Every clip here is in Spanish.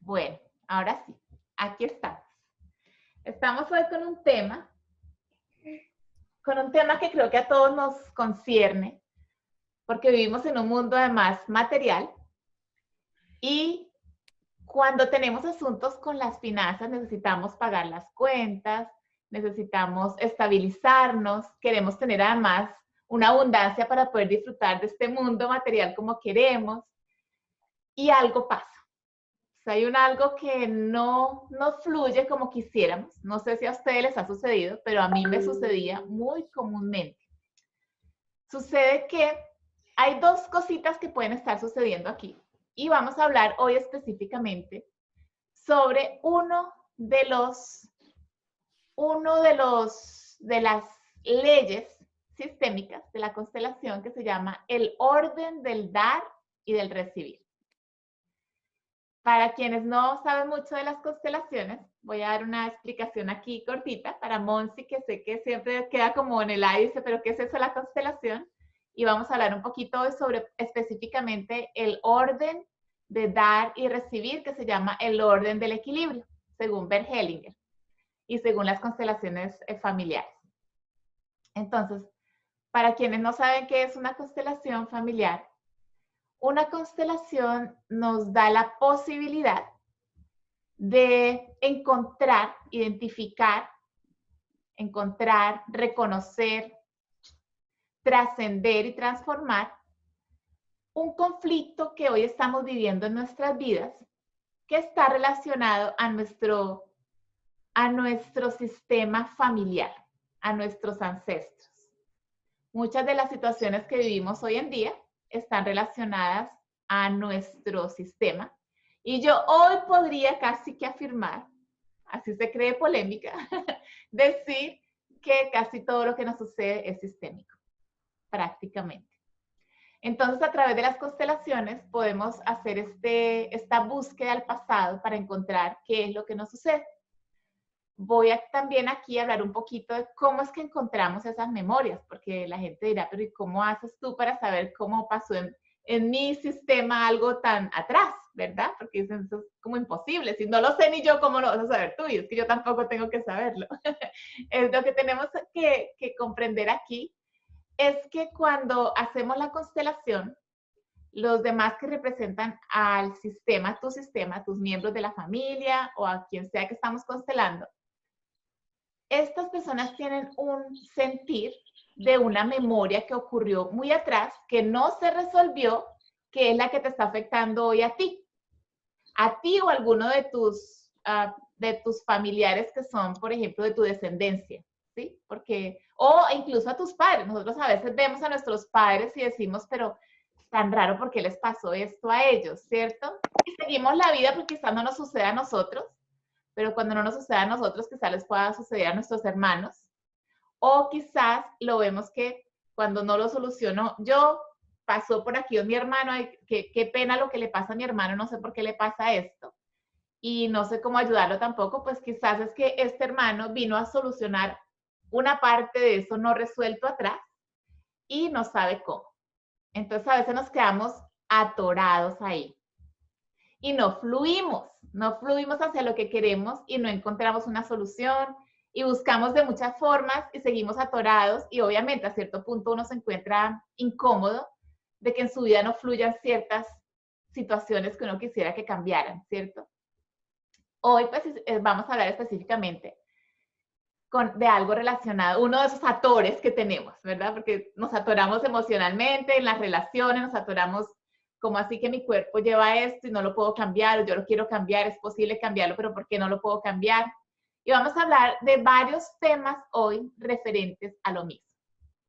Bueno, ahora sí, aquí estamos. Estamos hoy con un tema que creo que a todos nos concierne, porque vivimos en un mundo además material y cuando tenemos asuntos con las finanzas necesitamos pagar las cuentas, necesitamos estabilizarnos, queremos tener además una abundancia para poder disfrutar de este mundo material como queremos y algo pasa. O sea, hay algo que no fluye como quisiéramos. No sé si a ustedes les ha sucedido, pero a mí me sucedía muy comúnmente. Sucede que hay dos cositas que pueden estar sucediendo aquí. Y vamos a hablar hoy específicamente sobre de las leyes sistémicas de la constelación que se llama el orden del dar y del recibir. Para quienes no saben mucho de las constelaciones, voy a dar una explicación aquí cortita para Monsi, que sé que siempre queda como en el aire, dice, pero ¿qué es eso la constelación? Y vamos a hablar un poquito sobre específicamente el orden de dar y recibir, que se llama el orden del equilibrio, según Bert Hellinger y según las constelaciones familiares. Entonces, para quienes no saben qué es una constelación familiar, una constelación nos da la posibilidad de encontrar, identificar, reconocer, trascender y transformar un conflicto que hoy estamos viviendo en nuestras vidas que está relacionado a nuestro sistema familiar, a nuestros ancestros. Muchas de las situaciones que vivimos hoy en día están relacionadas a nuestro sistema. Y yo hoy podría casi que afirmar, así se cree polémica, decir que casi todo lo que nos sucede es sistémico, prácticamente. Entonces, a través de las constelaciones podemos hacer esta búsqueda al pasado para encontrar qué es lo que nos sucede. Voy a también aquí a hablar un poquito de cómo es que encontramos esas memorias, porque la gente dirá, pero ¿y cómo haces tú para saber cómo pasó en mi sistema algo tan atrás, verdad? Porque eso es como imposible. Si no lo sé ni yo, ¿cómo lo vas a saber tú? Y es que yo tampoco tengo que saberlo. Es lo que tenemos que comprender aquí es que cuando hacemos la constelación, los demás que representan al sistema, tus miembros de la familia o a quien sea que estamos constelando, estas personas tienen un sentir de una memoria que ocurrió muy atrás, que no se resolvió, que es la que te está afectando hoy a ti o a alguno de tus familiares que son, por ejemplo, de tu descendencia, ¿sí? Porque, o incluso a tus padres. Nosotros a veces vemos a nuestros padres y decimos, pero tan raro, ¿por qué les pasó esto a ellos, cierto? Y seguimos la vida porque quizás no nos suceda a nosotros, pero cuando no nos suceda a nosotros, quizás les pueda suceder a nuestros hermanos. O quizás lo vemos que cuando no lo soluciono yo, pasó por aquí mi hermano, ay, qué pena lo que le pasa a mi hermano, no sé por qué le pasa esto. Y no sé cómo ayudarlo tampoco, pues quizás es que este hermano vino a solucionar una parte de eso no resuelto atrás y no sabe cómo. Entonces a veces nos quedamos atorados ahí y no fluimos hacia lo que queremos y no encontramos una solución y buscamos de muchas formas y seguimos atorados y obviamente a cierto punto uno se encuentra incómodo de que en su vida no fluyan ciertas situaciones que uno quisiera que cambiaran, ¿cierto? Hoy pues vamos a hablar específicamente de algo relacionado, uno de esos atores que tenemos, ¿verdad? Porque nos atoramos emocionalmente en las relaciones, nos atoramos como así que mi cuerpo lleva esto y no lo puedo cambiar, o yo lo quiero cambiar, es posible cambiarlo, pero ¿por qué no lo puedo cambiar? Y vamos a hablar de varios temas hoy referentes a lo mismo,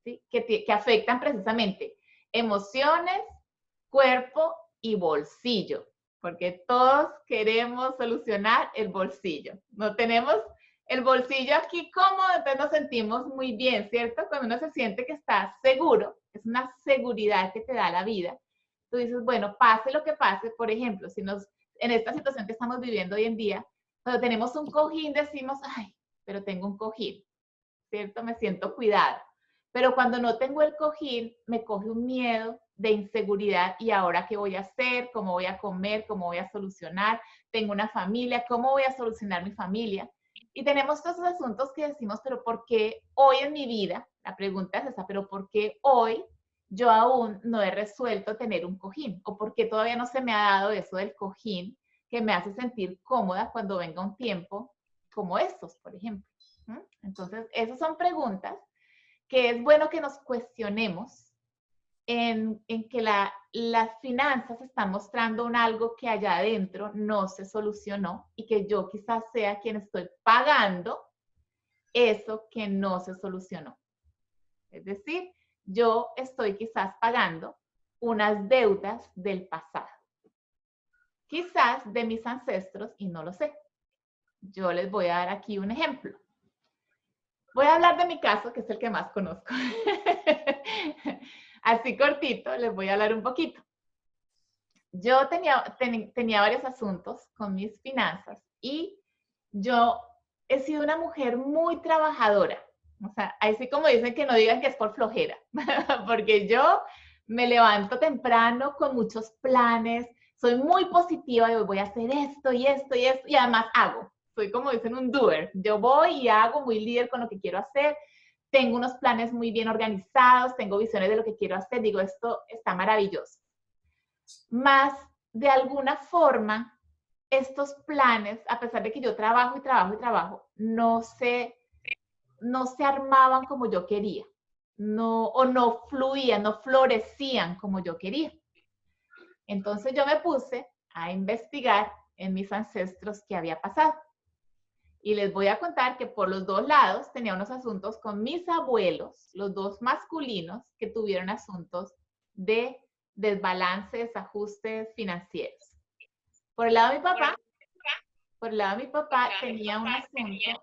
¿sí? Que afectan precisamente emociones, cuerpo y bolsillo, porque todos queremos solucionar el bolsillo. No tenemos el bolsillo aquí cómodo, entonces nos sentimos muy bien, ¿cierto? Cuando uno se siente que está seguro, es una seguridad que te da la vida. Tú dices, bueno, pase lo que pase, por ejemplo, en esta situación que estamos viviendo hoy en día, cuando tenemos un cojín decimos, ay, pero tengo un cojín, ¿cierto? Me siento cuidado. Pero cuando no tengo el cojín, me coge un miedo de inseguridad y ahora qué voy a hacer, cómo voy a comer, cómo voy a solucionar, tengo una familia, cómo voy a solucionar mi familia. Y tenemos todos esos asuntos que decimos, pero ¿por qué hoy en mi vida? La pregunta es esa, pero ¿por qué hoy yo aún no he resuelto tener un cojín? ¿O por qué todavía no se me ha dado eso del cojín que me hace sentir cómoda cuando venga un tiempo como estos, por ejemplo? Entonces, esas son preguntas que es bueno que nos cuestionemos en que las finanzas están mostrando algo que allá adentro no se solucionó y que yo quizás sea quien estoy pagando eso que no se solucionó. Es decir, yo estoy quizás pagando unas deudas del pasado, quizás de mis ancestros y no lo sé. Yo les voy a dar aquí un ejemplo. Voy a hablar de mi caso, que es el que más conozco. Así cortito, les voy a hablar un poquito. Yo tenía varios asuntos con mis finanzas y yo he sido una mujer muy trabajadora. O sea, así como dicen que no digan que es por flojera, porque yo me levanto temprano con muchos planes, soy muy positiva y voy a hacer esto y esto y esto y además hago. Soy como dicen un doer. Yo voy y hago, muy líder con lo que quiero hacer. Tengo unos planes muy bien organizados, tengo visiones de lo que quiero hacer. Digo, esto está maravilloso. Más de alguna forma, estos planes, a pesar de que yo trabajo y trabajo y trabajo, no se armaban como yo quería, o no fluían, no florecían como yo quería. Entonces yo me puse a investigar en mis ancestros qué había pasado. Y les voy a contar que por los dos lados tenía unos asuntos con mis abuelos, los dos masculinos, que tuvieron asuntos de desbalance, desajustes financieros. Por el lado de mi papá tenía un asunto.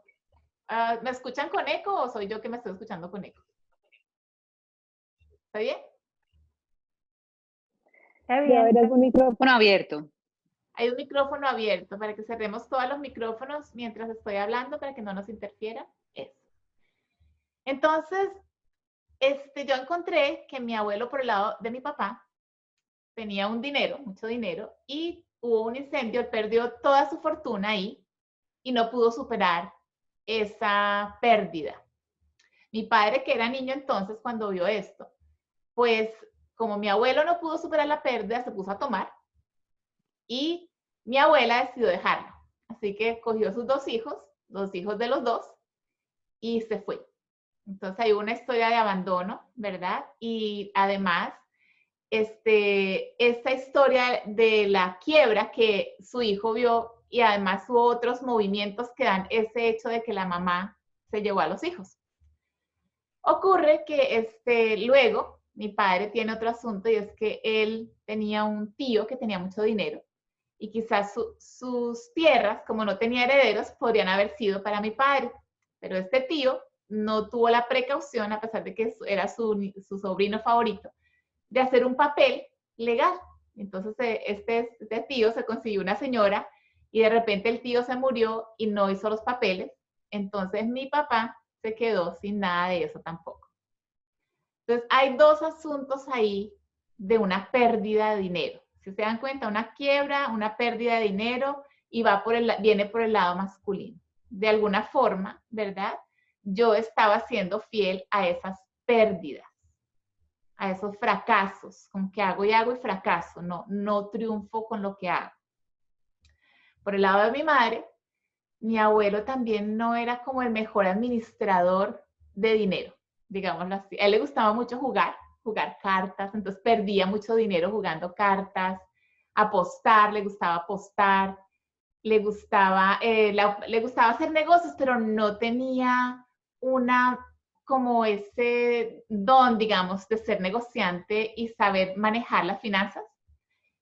¿Me escuchan con eco o soy yo que me estoy escuchando con eco? ¿Está bien? Está bien. Debe haber un micrófono abierto. Hay un micrófono abierto para que cerremos todos los micrófonos mientras estoy hablando para que no nos interfiera. Eso. Entonces, yo encontré que mi abuelo por el lado de mi papá tenía un dinero, mucho dinero, y hubo un incendio, él perdió toda su fortuna ahí y no pudo superar esa pérdida. Mi padre, que era niño entonces cuando vio esto, pues como mi abuelo no pudo superar la pérdida, se puso a tomar y mi abuela decidió dejarlo. Así que cogió sus dos hijos de los dos, y se fue. Entonces hay una historia de abandono, ¿verdad? Y además, esta historia de la quiebra que su hijo vio y además hubo otros movimientos que dan ese hecho de que la mamá se llevó a los hijos. Ocurre que luego mi padre tiene otro asunto y es que él tenía un tío que tenía mucho dinero y quizás sus tierras, como no tenía herederos, podrían haber sido para mi padre. Pero este tío no tuvo la precaución, a pesar de que era su sobrino favorito, de hacer un papel legal. Entonces este tío se consiguió una señora y de repente el tío se murió y no hizo los papeles. Entonces mi papá se quedó sin nada de eso tampoco. Entonces hay dos asuntos ahí de una pérdida de dinero. Si se dan cuenta, una quiebra, una pérdida de dinero y viene por el lado masculino. De alguna forma, ¿verdad? Yo estaba siendo fiel a esas pérdidas, a esos fracasos, como que hago y fracaso, no triunfo con lo que hago. Por el lado de mi madre, mi abuelo también no era como el mejor administrador de dinero, digámoslo así. A él le gustaba mucho jugar cartas, entonces perdía mucho dinero jugando cartas, le gustaba apostar, le gustaba hacer negocios, pero no tenía como ese don, digamos, de ser negociante y saber manejar las finanzas.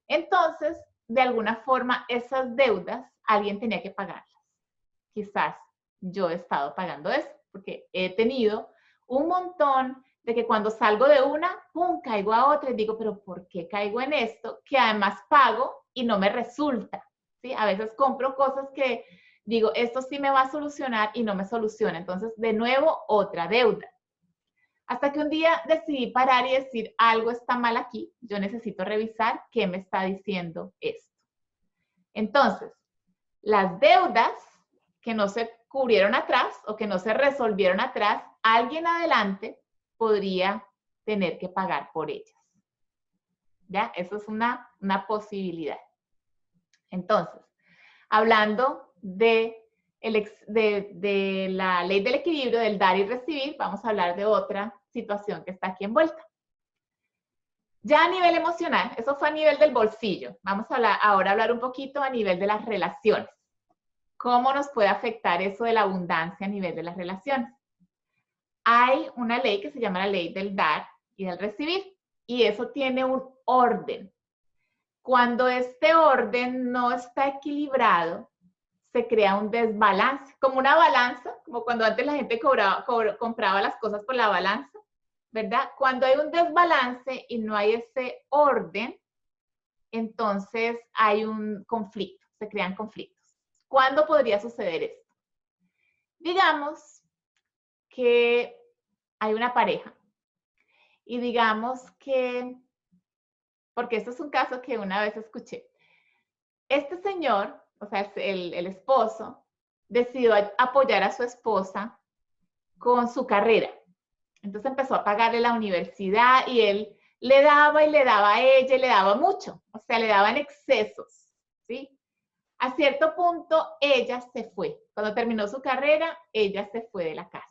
Entonces, de alguna forma, esas deudas alguien tenía que pagarlas. Quizás yo he estado pagando eso, porque he tenido un montón de que cuando salgo de una, ¡pum!, caigo a otra y digo, pero ¿por qué caigo en esto? Que además pago y no me resulta, ¿sí? A veces compro cosas que digo, esto sí me va a solucionar y no me soluciona. Entonces, de nuevo, otra deuda. Hasta que un día decidí parar y decir, algo está mal aquí, yo necesito revisar qué me está diciendo esto. Entonces, las deudas que no se cubrieron atrás o que no se resolvieron atrás, alguien adelante podría tener que pagar por ellas. ¿Ya? Eso es una posibilidad. Entonces, hablando de la ley del equilibrio, del dar y recibir, vamos a hablar de otra situación que está aquí envuelta. Ya a nivel emocional, eso fue a nivel del bolsillo. Vamos a ahora hablar un poquito a nivel de las relaciones. ¿Cómo nos puede afectar eso de la abundancia a nivel de las relaciones? Hay una ley que se llama la ley del dar y del recibir, y eso tiene un orden. Cuando este orden no está equilibrado, se crea un desbalance, como una balanza, como cuando antes la gente compraba las cosas por la balanza, ¿verdad? Cuando hay un desbalance y no hay ese orden, entonces hay un conflicto, se crean conflictos. ¿Cuándo podría suceder esto? Digamos que hay una pareja y digamos que, porque esto es un caso que una vez escuché, este señor, o sea, el esposo, decidió apoyar a su esposa con su carrera. Entonces empezó a pagarle la universidad y él le daba y le daba a ella y le daba mucho, o sea, le daban excesos, ¿sí? A cierto punto, ella se fue. Cuando terminó su carrera, ella se fue de la casa.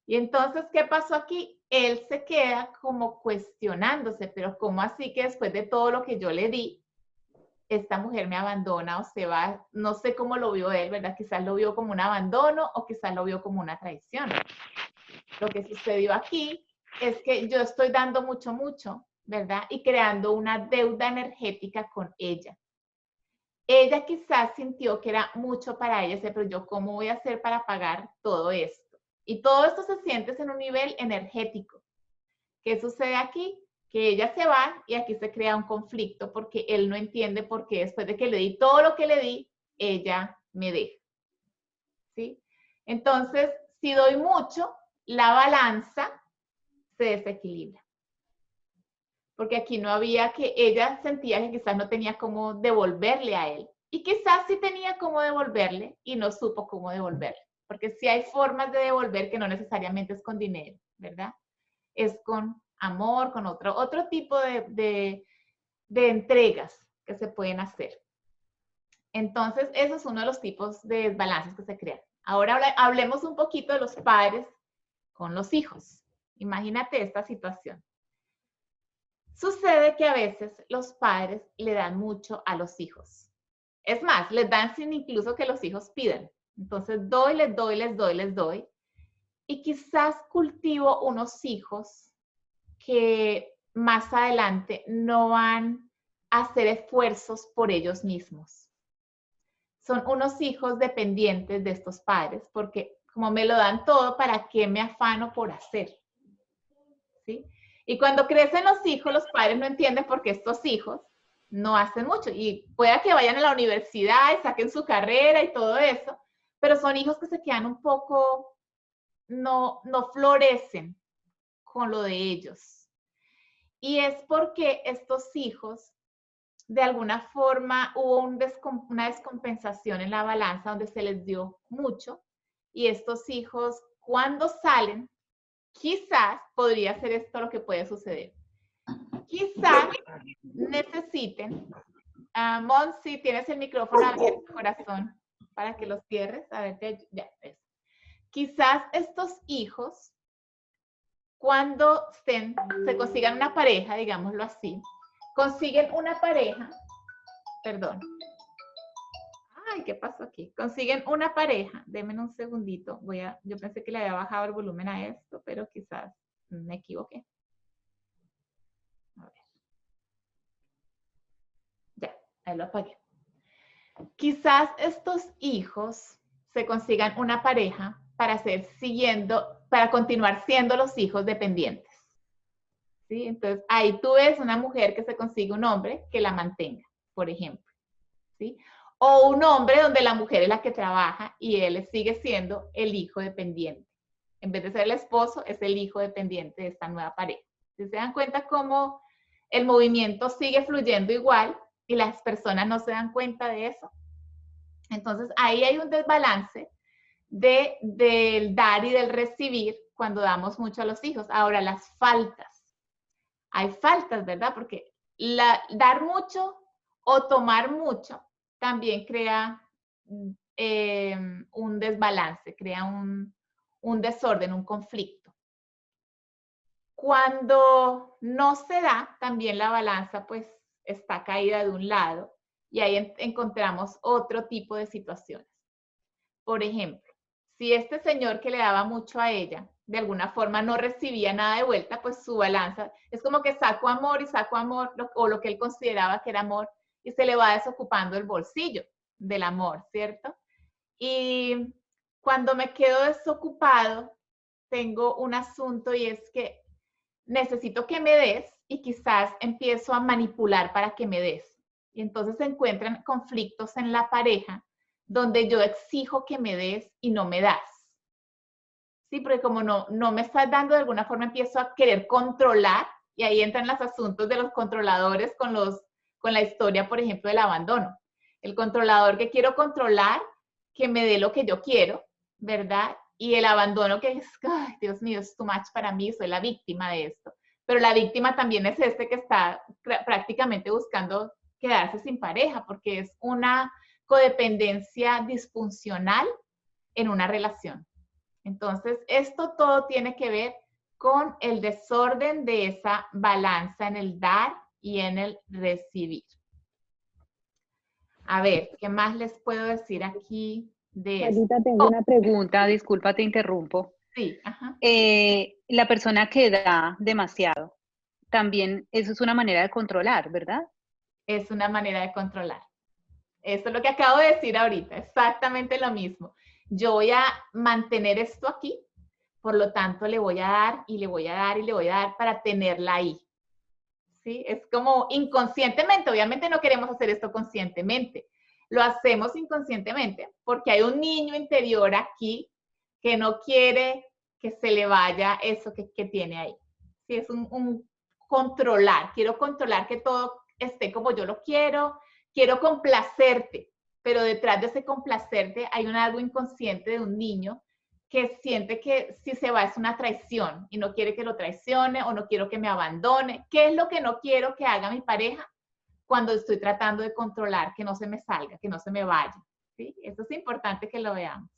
Y entonces, ¿qué pasó aquí? Él se queda como cuestionándose, pero ¿cómo así que después de todo lo que yo le di, esta mujer me abandona o se va? No sé cómo lo vio él, ¿verdad? Quizás lo vio como un abandono o quizás lo vio como una traición. Lo que sucedió aquí es que yo estoy dando mucho, ¿verdad? Y creando una deuda energética con ella. Ella quizás sintió que era mucho para ella, pero yo, ¿cómo voy a hacer para pagar todo esto? Y todo esto se siente en un nivel energético. ¿Qué sucede aquí? Que ella se va y aquí se crea un conflicto porque él no entiende por qué después de que le di todo lo que le di, ella me deja. ¿Sí? Entonces, si doy mucho, la balanza se desequilibra. Porque aquí no había que, ella sentía que quizás no tenía cómo devolverle a él. Y quizás sí tenía cómo devolverle y no supo cómo devolverle. Porque sí hay formas de devolver que no necesariamente es con dinero, ¿verdad? Es con amor, con otro tipo de entregas que se pueden hacer. Entonces, eso es uno de los tipos de desbalances que se crean. Ahora hablemos un poquito de los padres con los hijos. Imagínate esta situación. Sucede que a veces los padres le dan mucho a los hijos. Es más, les dan sin incluso que los hijos pidan. Entonces, les doy. Y quizás cultivo unos hijos que más adelante no van a hacer esfuerzos por ellos mismos. Son unos hijos dependientes de estos padres, porque como me lo dan todo, ¿para qué me afano por hacer? ¿Sí? Y cuando crecen los hijos, los padres no entienden por qué estos hijos no hacen mucho. Y pueda que vayan a la universidad y saquen su carrera y todo eso, pero son hijos que se quedan un poco, no florecen con lo de ellos. Y es porque estos hijos, de alguna forma, hubo una descompensación en la balanza donde se les dio mucho. Y estos hijos, cuando salen, quizás podría ser esto lo que puede suceder. Quizás necesiten, Monsi, tienes el micrófono abierto, corazón, para que los cierres. A ver, ya, eso. Quizás estos hijos, cuando se consigan una pareja, digámoslo así, consiguen una pareja, perdón. Ay, ¿qué pasó aquí? Consiguen una pareja, denme un segundito, yo pensé que le había bajado el volumen a esto, pero quizás me equivoqué. A ver. Ya, ahí lo apagué. Quizás estos hijos se consigan una pareja para continuar siendo los hijos dependientes. ¿Sí? Entonces, ahí tú ves una mujer que se consigue un hombre que la mantenga, por ejemplo. ¿Sí? O un hombre donde la mujer es la que trabaja y él sigue siendo el hijo dependiente. En vez de ser el esposo, es el hijo dependiente de esta nueva pareja. ¿Sí se dan cuenta cómo el movimiento sigue fluyendo igual y las personas no se dan cuenta de eso? Entonces, ahí hay un desbalance del dar y del recibir cuando damos mucho a los hijos. Ahora, las faltas. Hay faltas, ¿verdad? Porque dar mucho o tomar mucho también crea un desbalance, crea un desorden, un conflicto. Cuando no se da, también la balanza pues está caída de un lado y ahí encontramos otro tipo de situaciones. Por ejemplo, si este señor que le daba mucho a ella, de alguna forma no recibía nada de vuelta, pues su balanza es como que saco amor y saco amor, o lo que él consideraba que era amor, y se le va desocupando el bolsillo del amor, ¿cierto? Y cuando me quedo desocupado, tengo un asunto y es que necesito que me des y quizás empiezo a manipular para que me des. Y entonces se encuentran conflictos en la pareja donde yo exijo que me des y no me das. Sí, porque como no me estás dando, de alguna forma empiezo a querer controlar y ahí entran los asuntos de los controladores con la historia, por ejemplo, del abandono. El controlador que quiero controlar, que me dé lo que yo quiero, ¿verdad? Y el abandono que es, ay, Dios mío, es too much para mí, soy la víctima de esto. Pero la víctima también es este que está prácticamente buscando quedarse sin pareja, porque es una codependencia disfuncional en una relación. Entonces, esto todo tiene que ver con el desorden de esa balanza en el dar y en el recibir. A ver, ¿qué más les puedo decir aquí de esto? Ahorita tengo una pregunta, disculpa, te interrumpo. Sí, ajá. La persona que da demasiado, también eso es una manera de controlar, ¿verdad? Es una manera de controlar. Eso es lo que acabo de decir ahorita, exactamente lo mismo. Yo voy a mantener esto aquí, por lo tanto le voy a dar y le voy a dar y le voy a dar para tenerla ahí. ¿Sí? Es como inconscientemente, obviamente no queremos hacer esto conscientemente, lo hacemos inconscientemente porque hay un niño interior aquí que no quiere que se le vaya eso que tiene ahí. ¿Sí? Es un controlar, quiero controlar que todo esté como yo lo quiero complacerte, pero detrás de ese complacerte hay algo inconsciente de un niño que siente que si se va es una traición y no quiere que lo traicione o no quiero que me abandone. ¿Qué es lo que no quiero que haga mi pareja cuando estoy tratando de controlar que no se me salga, que no se me vaya? ¿Sí? Eso es importante que lo veamos.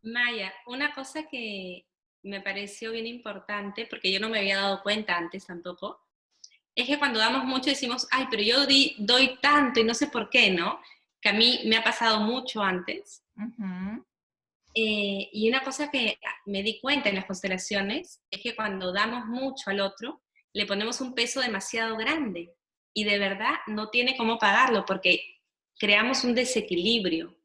Maya, una cosa que me pareció bien importante, porque yo no me había dado cuenta antes tampoco, es que cuando damos mucho decimos, ay, pero yo doy tanto y no sé por qué, ¿no? Que a mí me ha pasado mucho antes. Y una cosa que me di cuenta en las constelaciones es que cuando damos mucho al otro, le ponemos un peso demasiado grande y de verdad no tiene cómo pagarlo porque creamos un desequilibrio.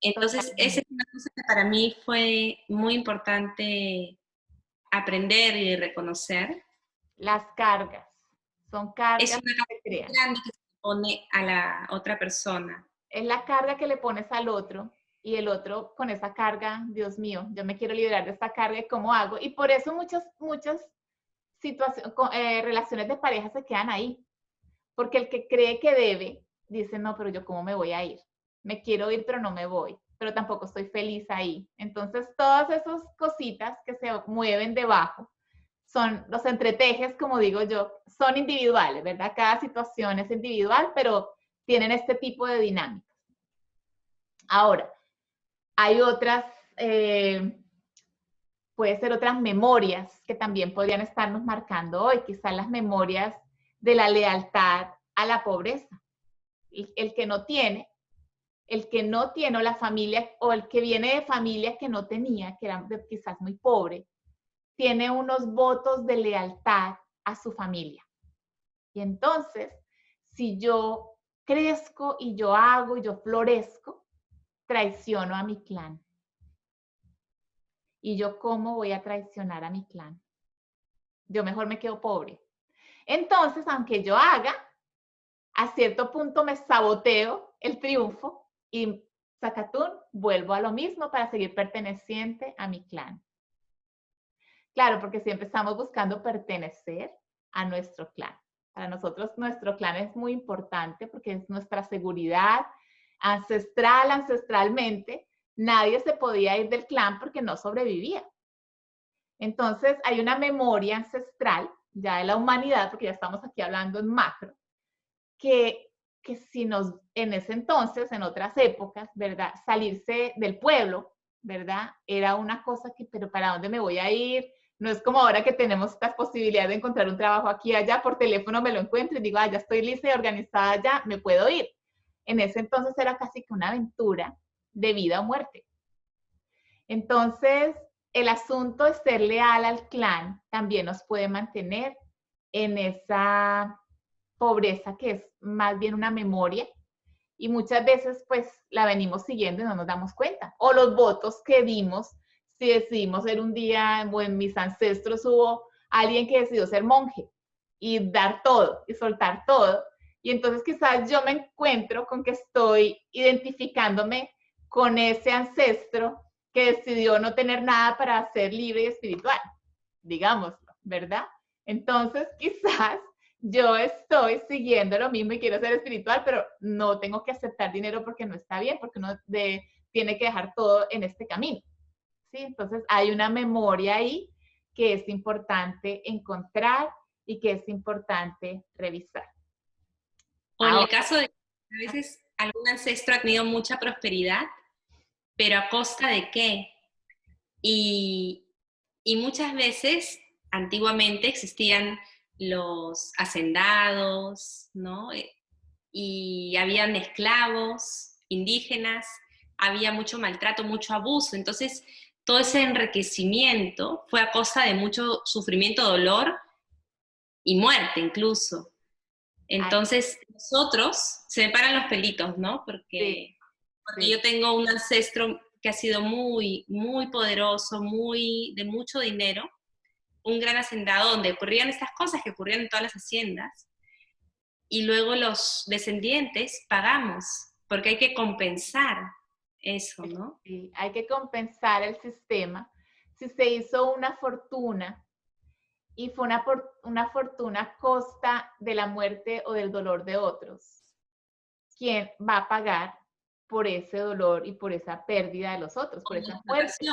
Entonces, esa es una cosa que para mí fue muy importante aprender y reconocer. Las cargas. Son cargas Es una que se carga crean. grande que se pone a la otra persona. Es la carga que le pones al otro y el otro con esa carga, Dios mío, yo me quiero liberar de esta carga y cómo hago. Y por eso muchas relaciones de pareja se quedan ahí. Porque el que cree que debe, dice, no, pero yo cómo me voy a ir. Me quiero ir, pero no me voy. Pero tampoco estoy feliz ahí. Entonces, todas esas cositas que se mueven debajo son los entretejes, como digo yo, son individuales, ¿verdad? Cada situación es individual, pero tienen este tipo de dinámicas. Ahora, hay otras, puede ser otras memorias que también podrían estarnos marcando hoy, quizás las memorias de la lealtad a la pobreza. El que no tiene, o la familia, o el que viene de familia que no tenía, que era quizás muy pobre, tiene unos votos de lealtad a su familia. Y entonces, si yo crezco y yo hago y yo florezco, traiciono a mi clan. ¿Y yo cómo voy a traicionar a mi clan? Yo mejor me quedo pobre. Entonces, aunque yo haga, a cierto punto me saboteo el triunfo y sacatún, vuelvo a lo mismo para seguir perteneciente a mi clan. Claro, porque siempre estamos buscando pertenecer a nuestro clan. Para nosotros nuestro clan es muy importante porque es nuestra seguridad ancestral, ancestralmente. Nadie se podía ir del clan porque no sobrevivía. Entonces hay una memoria ancestral ya de la humanidad, porque ya estamos aquí hablando en macro, que si nos, en ese entonces, en otras épocas, ¿verdad? Salirse del pueblo, ¿verdad? Era una cosa que, pero ¿para dónde me voy a ir? No es como ahora que tenemos esta posibilidad de encontrar un trabajo aquí y allá, por teléfono me lo encuentro y digo, ya estoy lista y organizada ya, me puedo ir. En ese entonces era casi que una aventura de vida o muerte. Entonces, el asunto de ser leal al clan también nos puede mantener en esa pobreza que es más bien una memoria y muchas veces pues la venimos siguiendo y no nos damos cuenta. O los votos que dimos, si decidimos ser un día, o en mis ancestros hubo alguien que decidió ser monje y dar todo y soltar todo. Y entonces quizás yo me encuentro con que estoy identificándome con ese ancestro que decidió no tener nada para ser libre y espiritual, digámoslo, ¿verdad? Entonces quizás yo estoy siguiendo lo mismo y quiero ser espiritual, pero no tengo que aceptar dinero porque no está bien, porque uno tiene que dejar todo en este camino. ¿Sí? Entonces hay una memoria ahí que es importante encontrar y que es importante revisar. O en el caso de que a veces algún ancestro ha tenido mucha prosperidad, pero ¿a costa de qué? Y muchas veces, antiguamente existían los hacendados, ¿no? Y habían esclavos indígenas, había mucho maltrato, mucho abuso. Entonces, todo ese enriquecimiento fue a costa de mucho sufrimiento, dolor y muerte incluso. Entonces, nosotros, se me paran los pelitos, ¿no? Porque yo tengo un ancestro que ha sido muy, muy poderoso, de mucho dinero, un gran hacendado donde ocurrían estas cosas que ocurrían en todas las haciendas, y luego los descendientes pagamos, porque hay que compensar eso, ¿no? Sí, hay que compensar el sistema. Si se hizo una fortuna y fue una fortuna a costa de la muerte o del dolor de otros, ¿quién va a pagar por ese dolor y por esa pérdida de los otros, por esa muerte?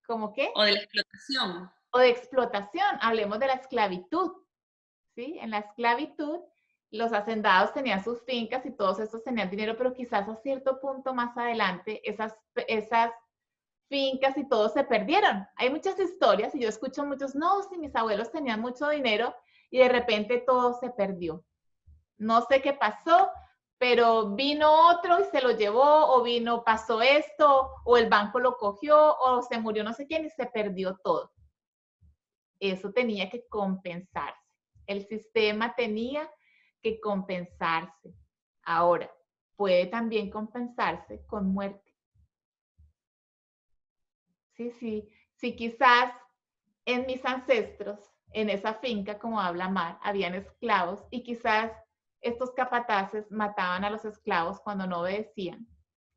¿Cómo qué? O de la explotación. O de explotación. Hablemos de la esclavitud. ¿Sí? En la esclavitud, los hacendados tenían sus fincas y todos estos tenían dinero, pero quizás a cierto punto más adelante esas fincas y todo se perdieron. Hay muchas historias y yo escucho muchos, no, si mis abuelos tenían mucho dinero y de repente todo se perdió. No sé qué pasó, pero vino otro y se lo llevó, o pasó esto, o el banco lo cogió, o se murió no sé quién y se perdió todo. Eso tenía que compensarse. El sistema tenía que compensarse. Ahora, puede también compensarse con muerte. Sí, quizás en mis ancestros, en esa finca, como habla Mar, habían esclavos y quizás estos capataces mataban a los esclavos cuando no obedecían.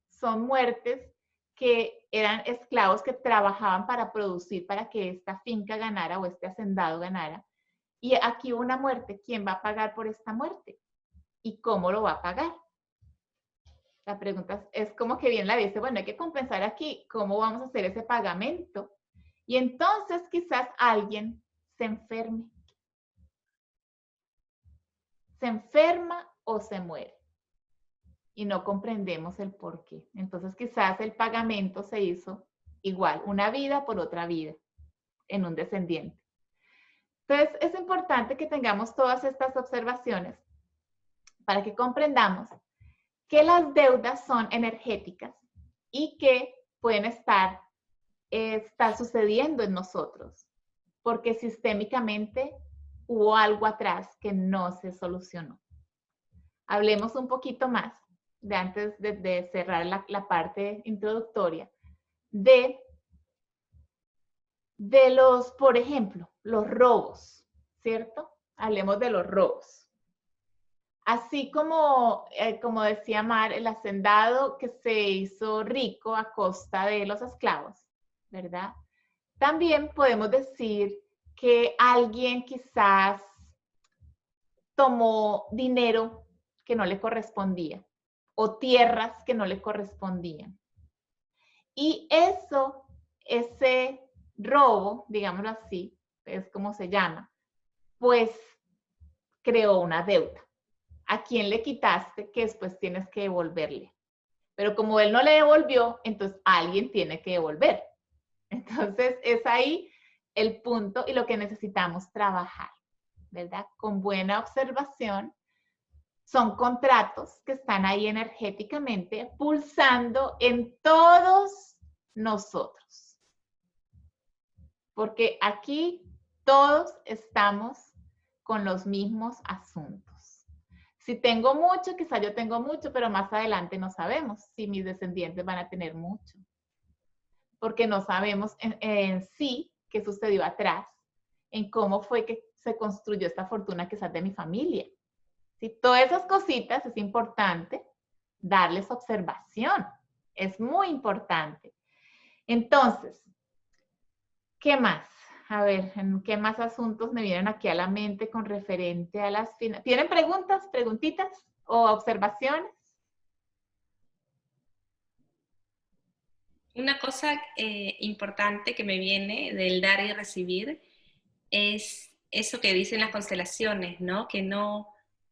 Son muertes que eran esclavos que trabajaban para producir para que esta finca ganara o este hacendado ganara. Y aquí hubo una muerte. ¿Quién va a pagar por esta muerte? ¿Y cómo lo va a pagar? La pregunta es como que bien la dice, bueno, hay que compensar aquí. ¿Cómo vamos a hacer ese pagamento? Y entonces quizás alguien se enferme. Se enferma o se muere. Y no comprendemos el por qué. Entonces quizás el pagamento se hizo igual, una vida por otra vida, en un descendiente. Entonces es importante que tengamos todas estas observaciones para que comprendamos que las deudas son energéticas y que pueden estar sucediendo en nosotros, porque sistémicamente hubo algo atrás que no se solucionó. Hablemos un poquito más, de antes de cerrar la parte introductoria, de los, por ejemplo, los robos, ¿cierto? Hablemos de los robos. Así como, como decía Mar, el hacendado que se hizo rico a costa de los esclavos, ¿verdad? También podemos decir que alguien quizás tomó dinero que no le correspondía o tierras que no le correspondían. Y eso, ese robo, digámoslo así, es como se llama, pues creó una deuda. ¿A quién le quitaste que después tienes que devolverle? Pero como él no le devolvió, entonces alguien tiene que devolver. Entonces es ahí el punto y lo que necesitamos trabajar, ¿verdad? Con buena observación. Son contratos que están ahí energéticamente pulsando en todos nosotros. Porque aquí todos estamos con los mismos asuntos. Si tengo mucho, quizá yo tengo mucho, pero más adelante no sabemos si mis descendientes van a tener mucho. Porque no sabemos en sí qué sucedió atrás, en cómo fue que se construyó esta fortuna quizás de mi familia. ¿Sí? Todas esas cositas es importante darles observación. Es muy importante. Entonces, ¿qué más? A ver, ¿qué más asuntos me vienen aquí a la mente con referente a las finanzas? ¿Tienen preguntas, preguntitas o observaciones? Una cosa importante que me viene del dar y recibir es eso que dicen las constelaciones, ¿no? Que no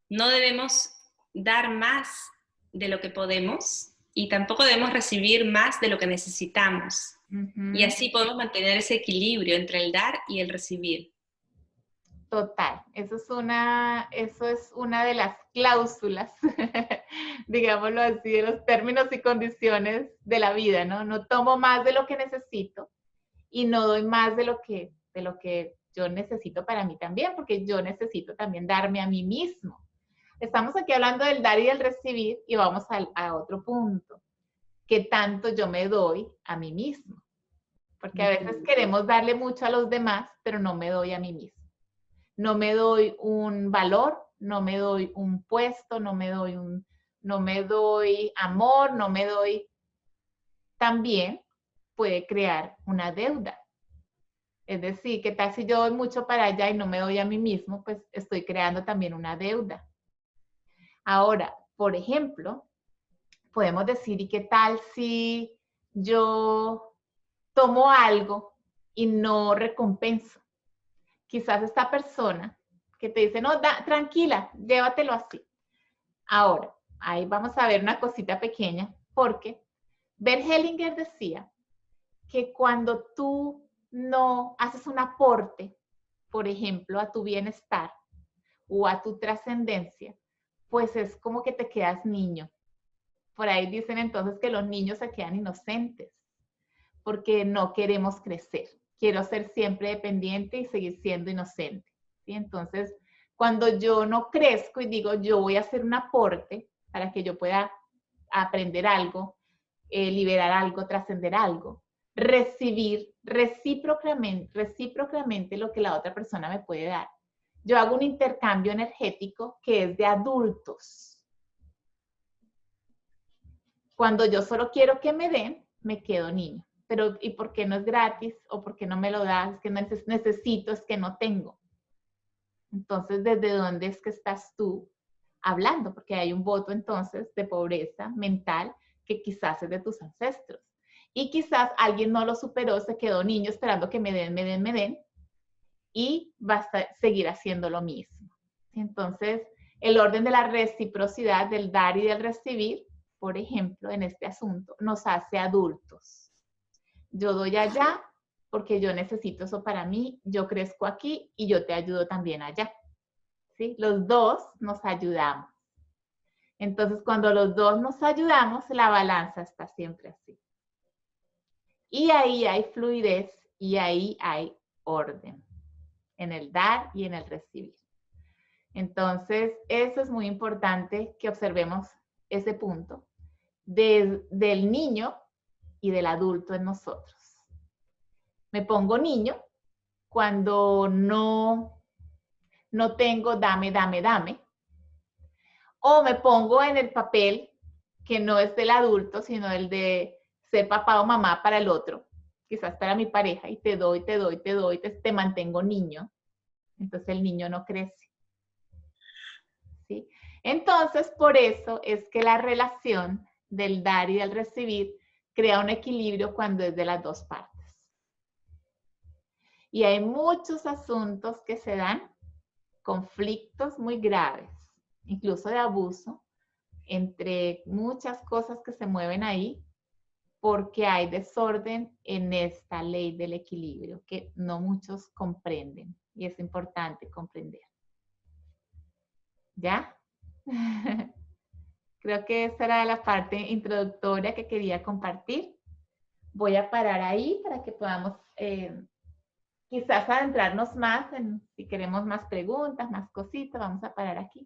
debemos dar más de lo que podemos y tampoco debemos recibir más de lo que necesitamos. Y así podemos mantener ese equilibrio entre el dar y el recibir. Total, eso es una de las cláusulas, digámoslo así, de los términos y condiciones de la vida, ¿no? No tomo más de lo que necesito y no doy más de lo que yo necesito para mí también, porque yo necesito también darme a mí mismo. Estamos aquí hablando del dar y del recibir y vamos a otro punto. ¿Qué tanto yo me doy a mí mismo? Porque a veces queremos darle mucho a los demás, pero no me doy a mí mismo. No me doy un valor, no me doy un puesto, no me doy amor, no me doy. También puede crear una deuda. Es decir, ¿qué tal si yo doy mucho para allá y no me doy a mí mismo? Pues estoy creando también una deuda. Ahora, por ejemplo, podemos decir, ¿y qué tal si yo tomo algo y no recompenso? Quizás esta persona que te dice, no, tranquila, llévatelo así. Ahora, ahí vamos a ver una cosita pequeña, porque Bert Hellinger decía que cuando tú no haces un aporte, por ejemplo, a tu bienestar o a tu trascendencia, pues es como que te quedas niño. Por ahí dicen entonces que los niños se quedan inocentes porque no queremos crecer. Quiero ser siempre dependiente y seguir siendo inocente. ¿Sí? Entonces, cuando yo no crezco y digo, yo voy a hacer un aporte para que yo pueda aprender algo, liberar algo, trascender algo, recibir recíprocamente lo que la otra persona me puede dar. Yo hago un intercambio energético que es de adultos. Cuando yo solo quiero que me den, me quedo niño. Pero ¿y por qué no es gratis? ¿O por qué no me lo das? Es que necesito, es que no tengo. Entonces, ¿desde dónde es que estás tú hablando? Porque hay un voto entonces de pobreza mental que quizás es de tus ancestros. Y quizás alguien no lo superó, se quedó niño esperando que me den, y va a seguir haciendo lo mismo. Entonces, el orden de la reciprocidad, del dar y del recibir, por ejemplo, en este asunto, nos hace adultos. Yo doy allá porque yo necesito eso para mí, yo crezco aquí y yo te ayudo también allá. ¿Sí? Los dos nos ayudamos. Entonces, cuando los dos nos ayudamos, la balanza está siempre así. Y ahí hay fluidez y ahí hay orden, en el dar y en el recibir. Entonces, eso es muy importante que observemos ese punto del niño y del adulto en nosotros. Me pongo niño cuando no tengo dame. O me pongo en el papel que no es del adulto, sino el de ser papá o mamá para el otro, quizás para mi pareja, y te doy, te mantengo niño. Entonces el niño no crece. ¿Sí? Entonces, por eso es que la relación del dar y del recibir crea un equilibrio cuando es de las dos partes. Y hay muchos asuntos que se dan, conflictos muy graves, incluso de abuso, entre muchas cosas que se mueven ahí, porque hay desorden en esta ley del equilibrio que no muchos comprenden y es importante comprender. ¿Ya? Creo que esa era la parte introductoria que quería compartir. Voy a parar ahí para que podamos quizás adentrarnos más en, si queremos más preguntas, más cositas, vamos a parar aquí.